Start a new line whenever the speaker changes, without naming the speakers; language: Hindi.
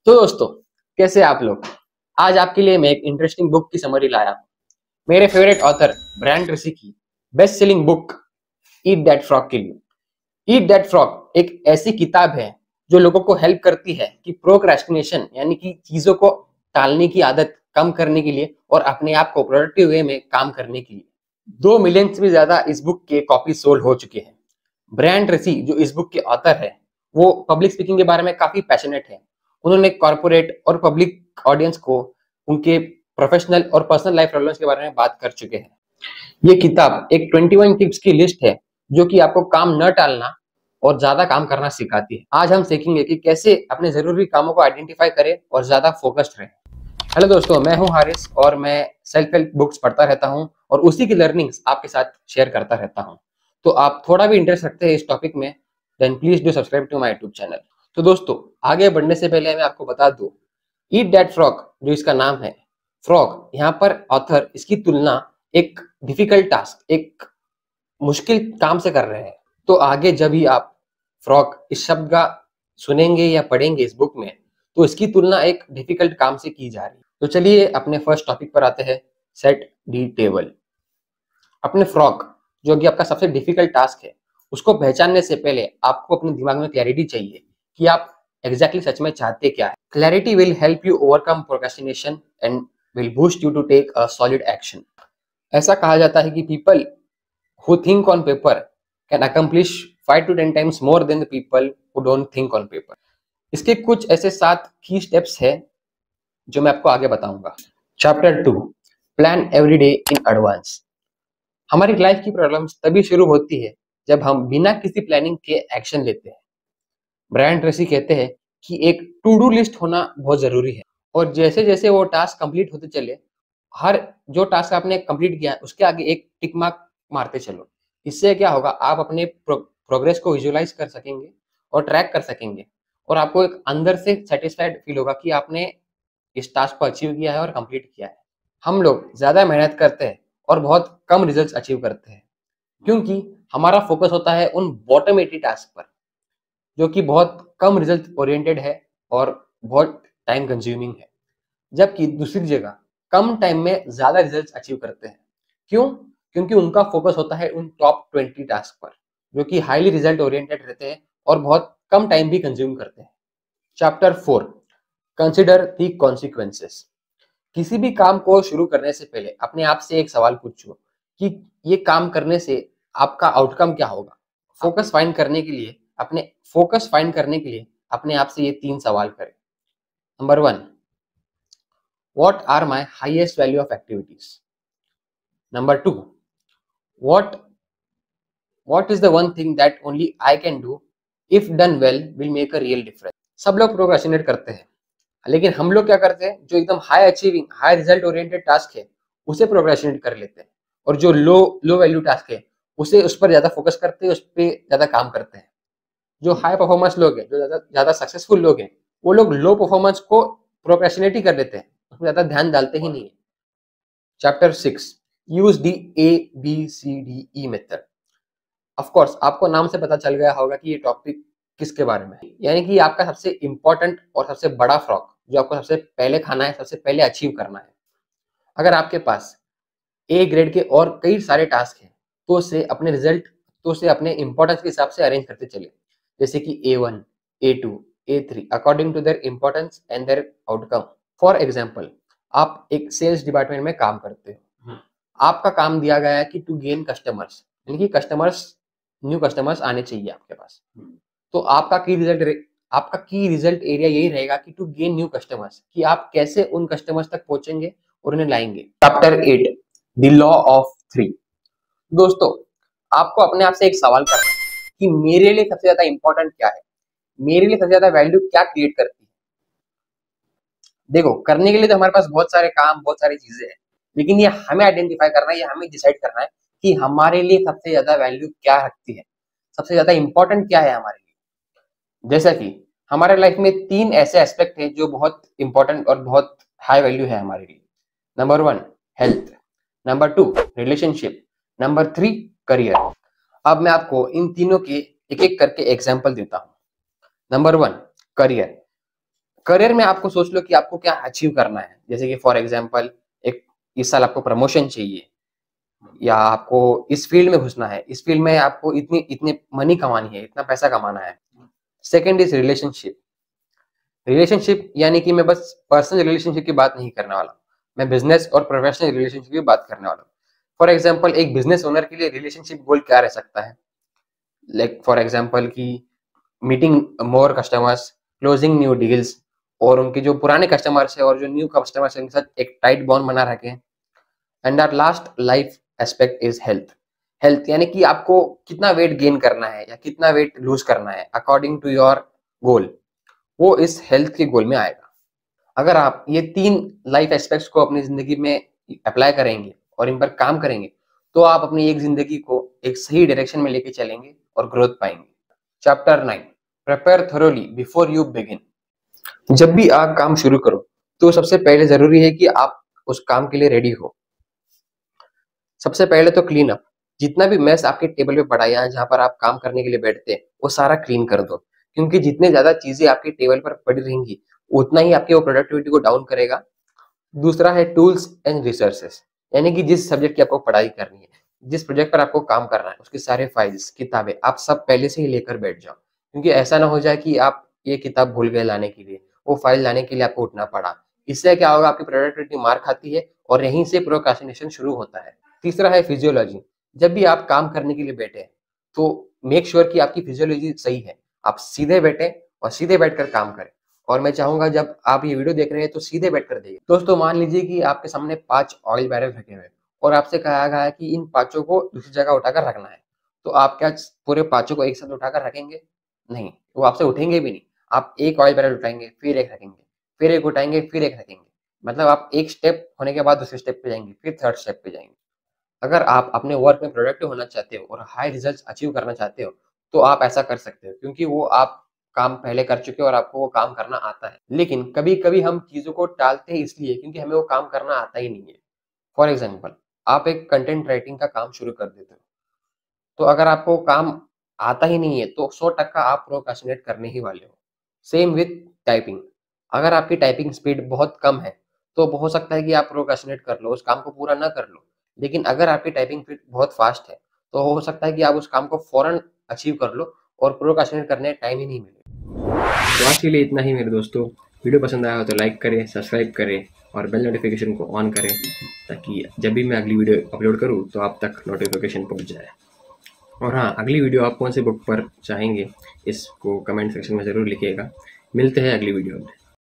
तो दोस्तों, कैसे आप लोग। आज आपके लिए मैं एक इंटरेस्टिंग बुक की समरी लाया हूँ। मेरे फेवरेट ऑथर ब्रायन ट्रेसी की best selling book eat that frog के लिए। ईट दैट फ्रॉग एक ऐसी किताब है जो लोगों को हेल्प करती है कि प्रोक्रेस्टिनेशन यानी कि चीजों को टालने की आदत कम करने के लिए और अपने आप को प्रोडक्टिव वे में काम करने के लिए। 2 मिलियन से भी ज्यादा इस बुक के कॉपी सोल्ड हो चुके हैं। ब्रायन ट्रेसी जो इस बुक के ऑथर है, वो पब्लिक स्पीकिंग के बारे में काफी पैशनेट है। उन्होंने कॉर्पोरेट और पब्लिक ऑडियंस को उनके प्रोफेशनल और पर्सनल लाइफ प्रॉब्लम्स के बारे में बात कर चुके हैं। ये किताब एक 21 टिप्स की लिस्ट है जो कि आपको काम न टालना और ज्यादा काम करना सिखाती है। आज हम सीखेंगे कि कैसे अपने जरूरी कामों को आइडेंटिफाई करें और ज्यादा फोकस्ड रहें। हेलो दोस्तों, मैं हूं हारिस और मैं सेल्फ हेल्प बुक्स पढ़ता रहता हूं और उसी की लर्निंग्स आपके साथ शेयर करता रहता हूं। तो आप थोड़ा भी इंटरेस्ट रखते हैं इस टॉपिक में, then please do subscribe to my YouTube channel. तो दोस्तों, आगे बढ़ने से पहले मैं आपको बता दूं, ईट दैट फ्रॉग जो इसका नाम है, फ्रॉग यहाँ पर ऑथर इसकी तुलना एक डिफिकल्ट टास्क, एक मुश्किल काम से कर रहे हैं। तो आगे जब भी आप फ्रॉग इस शब्द का सुनेंगे या पढ़ेंगे इस बुक में, तो इसकी तुलना एक डिफिकल्ट काम से की जा रही है। तो चलिए अपने फर्स्ट टॉपिक पर आते हैं, सेट दी टेबल। अपने फ्रॉग जो कि आपका सबसे डिफिकल्ट टास्क है, उसको पहचानने से पहले आपको अपने दिमाग में क्लैरिटी चाहिए कि आप एग्जैक्टली सच में चाहते क्या है। Clarity will help you overcome procrastination and will boost you to take a solid action. ऐसा कहा जाता है कि people who think on paper can accomplish 5 to 10 times more than the people who don't think on paper। इसके कुछ ऐसे 7 की स्टेप्स है जो मैं आपको आगे बताऊंगा। Chapter 2, plan every day in advance. हमारी लाइफ की प्रॉब्लम्स तभी शुरू होती है जब हम बिना किसी प्लानिंग के एक्शन लेते हैं। ब्रायन ट्रेसी कहते हैं कि एक टू डू लिस्ट होना बहुत जरूरी है और जैसे जैसे वो टास्क कंप्लीट होते चले, हर जो टास्क आपने कंप्लीट किया उसके आगे एक टिक मार्क मारते चलो। इससे क्या होगा, आप अपने प्रोग्रेस को विजुअलाइज कर सकेंगे और ट्रैक कर सकेंगे और आपको एक अंदर से सेटिस्फाइड फील होगा कि आपने इस टास्क को अचीव किया है और कंप्लीट किया है। हम लोग ज्यादा मेहनत करते हैं और बहुत कम रिजल्ट्स अचीव करते हैं क्योंकि हमारा फोकस होता है उन बॉटम 80 टास्क पर जो कि बहुत कम रिजल्ट ओरिएंटेड है और बहुत टाइम कंज्यूमिंग है, जबकि दूसरी जगह कम टाइम में ज्यादा रिजल्ट्स अचीव करते हैं। क्यों? क्योंकि उनका फोकस होता है उन टॉप 20 टास्क पर जो कि हाईली रिजल्ट ओरिएंटेड रहते हैं और बहुत कम टाइम भी कंज्यूम करते हैं। Chapter 4, consider the consequences. किसी भी काम को शुरू करने से पहले अपने आप से एक सवाल पूछो कि ये काम करने से आपका आउटकम क्या होगा। फोकस फाइंड करने के लिए अपने आप से ये 3 सवाल करें। Number 1, what are my highest value of activities? Number 2, what is the one thing that only I can do, if done well will make a real difference? सब लोग प्रोक्रेस्टिनेट करते हैं, लेकिन हम लोग क्या करते हैं, जो एकदम high achieving high result oriented task है उसे प्रोक्रेस्टिनेट कर लेते हैं और जो लो वैल्यू टास्क है उस पर ज्यादा फोकस करते हैं, उस पर ज्यादा काम करते हैं। जो हाई परफॉर्मेंस लोग हैं, जो ज्यादा सक्सेसफुल लोग हैं, वो लोग लो परफॉर्मेंस को प्रोक्रेस्टिनेट ही कर लेते हैं, उसमें ज्यादा ध्यान डालते ही नहीं है। Chapter 6, use the ABCDE method. Of course आपको नाम से पता चल गया होगा कि ये टॉपिक किसके बारे में है, यानी कि आपका सबसे इंपॉर्टेंट और सबसे बड़ा फ्रॉक जो आपको सबसे पहले खाना है, सबसे पहले अचीव करना है। अगर आपके पास A ग्रेड के और कई सारे टास्क हैं तो उसे अपने इंपॉर्टेंस के हिसाब से अरेंज करते चले, जैसे कि A1, A2, A3 according to their importance and their outcome. For example, आप एक सेल्स डिपार्टमेंट में काम करते हो, आपका काम दिया गया है कि टू गेन कस्टमर्स, यानी कि न्यू कस्टमर्स आने चाहिए आपके पास। तो आपका की रिजल्ट एरिया यही रहेगा कि टू गेन न्यू कस्टमर्स, कि आप कैसे उन कस्टमर्स तक पहुंचेंगे और उन्हें लाएंगे। Chapter 8, the law of 3। दोस्तों, आपको अपने आप से एक सवाल करना है कि मेरे लिए सबसे ज्यादा इंपॉर्टेंट क्या है, मेरे लिए सबसे ज्यादा वैल्यू क्या क्रिएट करती है। देखो, करने के लिए तो हमारे पास बहुत सारे काम, बहुत सारी चीजें हैं, लेकिन ये हमें आइडेंटिफाई करना है, ये हमें डिसाइड करना है कि हमारे लिए सबसे ज्यादा वैल्यू क्या रखती है, सबसे ज्यादा इंपॉर्टेंट क्या है हमारे लिए। जैसा कि हमारे लाइफ में 3 ऐसे एस्पेक्ट हैं जो बहुत इंपॉर्टेंट और बहुत हाई वैल्यू है हमारे लिए। Number 1, health. Number 2, relationship. Number 3, career. अब मैं आपको इन तीनों के एक एक करके एग्जाम्पल देता हूँ। Number 1, career. करियर में आपको सोच लो कि आपको क्या अचीव करना है, जैसे कि फॉर एग्जांपल एक इस साल आपको प्रमोशन चाहिए, या आपको इस फील्ड में घुसना है, इस फील्ड में आपको इतनी इतने मनी कमानी है, इतना पैसा कमाना है। Second is relationship. रिलेशनशिप यानी कि मैं बस पर्सनल रिलेशनशिप की बात नहीं करने वाला, मैं बिजनेस और प्रोफेशनल रिलेशनशिप की बात करने वाला हूँ। फॉर एग्जाम्पल एक बिजनेस ओनर के लिए रिलेशनशिप गोल क्या रह सकता है, लाइक फॉर एग्जाम्पल की meeting more customers, closing new deals, और उनके जो पुराने कस्टमर्स है और जो न्यू कस्टमर्स है उनके साथ एक टाइट बॉन्ड बना रखें। And our last life aspect is health. Health यानी कि आपको कितना वेट गेन करना है या कितना वेट लूज करना है अकॉर्डिंग टू योर गोल, वो इस हेल्थ के गोल में आएगा। अगर आप ये 3 लाइफ एस्पेक्ट्स को अपनी जिंदगी में अप्लाई करेंगे और इन पर काम करेंगे, तो आप अपनी एक जिंदगी को एक सही डायरेक्शन में लेके चलेंगे और ग्रोथ पाएंगे। Chapter 9, prepare thoroughly before you begin. जब भी आप काम शुरू करो, तो सबसे पहले जरूरी है कि आप उस काम के लिए रेडी हो। सबसे पहले तो क्लीन अप। जितना भी मेस आपके टेबल पे पड़ा है या जहाँ पर आप काम करने के लिए बैठते हैं, वो सारा क्लीन कर दो, क्योंकि जितने ज्यादा चीजें आपके टेबल पर पड़ी रहेंगी, उतना ही आपकी वो प्रोडक्टिविटी को डाउन करेगा। दूसरा है टूल्स एंड रिसोर्सेस, यानी कि जिस सब्जेक्ट की आपको पढ़ाई करनी है, जिस प्रोजेक्ट पर आपको काम करना है, उसके सारे फाइल्स, किताबें आप सब पहले से ही लेकर बैठ जाओ, क्योंकि ऐसा ना हो जाए कि आप ये किताब भूल गए लाने के लिए, वो फाइल लाने के लिए आपको उठना पड़ा। इससे क्या होगा, आपकी प्रोडक्टिविटी मार खाती है और यहीं से प्रोक्रास्टिनेशन शुरू होता है। तीसरा है फिजियोलॉजी। जब भी आप काम करने के लिए बैठे, तो मेक श्योर कि आपकी फिजियोलॉजी सही है, आप सीधे बैठे और सीधे बैठकर काम करें। और मैं चाहूंगा जब आप ये वीडियो देख रहे हैं तो सीधे बैठकर देखिए। दोस्तों मान लीजिए कि आपके सामने 5 ऑयल बैरल रखे हुए हैं और आपसे कहा गया है कि इन 5 को दूसरी जगह उठाकर रखना है, तो आप क्या पूरे 5 को एक साथ उठाकर रखेंगे? नहीं, वो आपसे उठेंगे भी नहीं। आप एक ऑयल बैरल उठाएंगे, फिर एक रखेंगे, फिर एक उठाएंगे, फिर एक रखेंगे। मतलब आप एक स्टेप होने के बाद दूसरे स्टेप पे जाएंगे, फिर थर्ड स्टेप पे जाएंगे। अगर आप अपने वर्क में प्रोडक्टिव होना चाहते हो और हाई रिजल्ट्स अचीव करना चाहते हो, तो आप ऐसा कर सकते हो, क्योंकि वो आप काम पहले कर चुके हो और आपको वो काम करना आता है। लेकिन कभी-कभी हम चीज़ों को टालते हैं इसलिए क्योंकि हमें वो काम करना आता ही नहीं है। फॉर एग्जाम्पल आप एक कंटेंट राइटिंग का काम शुरू कर देते हो, तो अगर आपको काम आता ही नहीं है, तो 100% आप प्रोक्रास्टिनेट करने ही वाले हो। Same with typing. अगर आपकी टाइपिंग स्पीड बहुत कम है, तो हो सकता है कि आप प्रोक्रास्टिनेट कर लो, उस काम को पूरा ना कर लो। लेकिन अगर आपकी टाइपिंग स्पीड बहुत फास्ट है, तो हो सकता है कि आप उस काम को फौरन अचीव कर लो और प्रोक्रास्टिनेट करने टाइम ही नहीं मिले। तो आज के लिए इतना ही मेरे दोस्तों। वीडियो पसंद आया हो तो लाइक करें, सब्सक्राइब करें और बेल नोटिफिकेशन को ऑन करें, ताकि जब भी मैं अगली वीडियो अपलोड करूं तो आप तक नोटिफिकेशन पहुंच जाए। और हाँ, अगली वीडियो आप कौन से बुक पर चाहेंगे, इसको कमेंट सेक्शन में ज़रूर लिखिएगा। मिलते हैं अगली वीडियो में।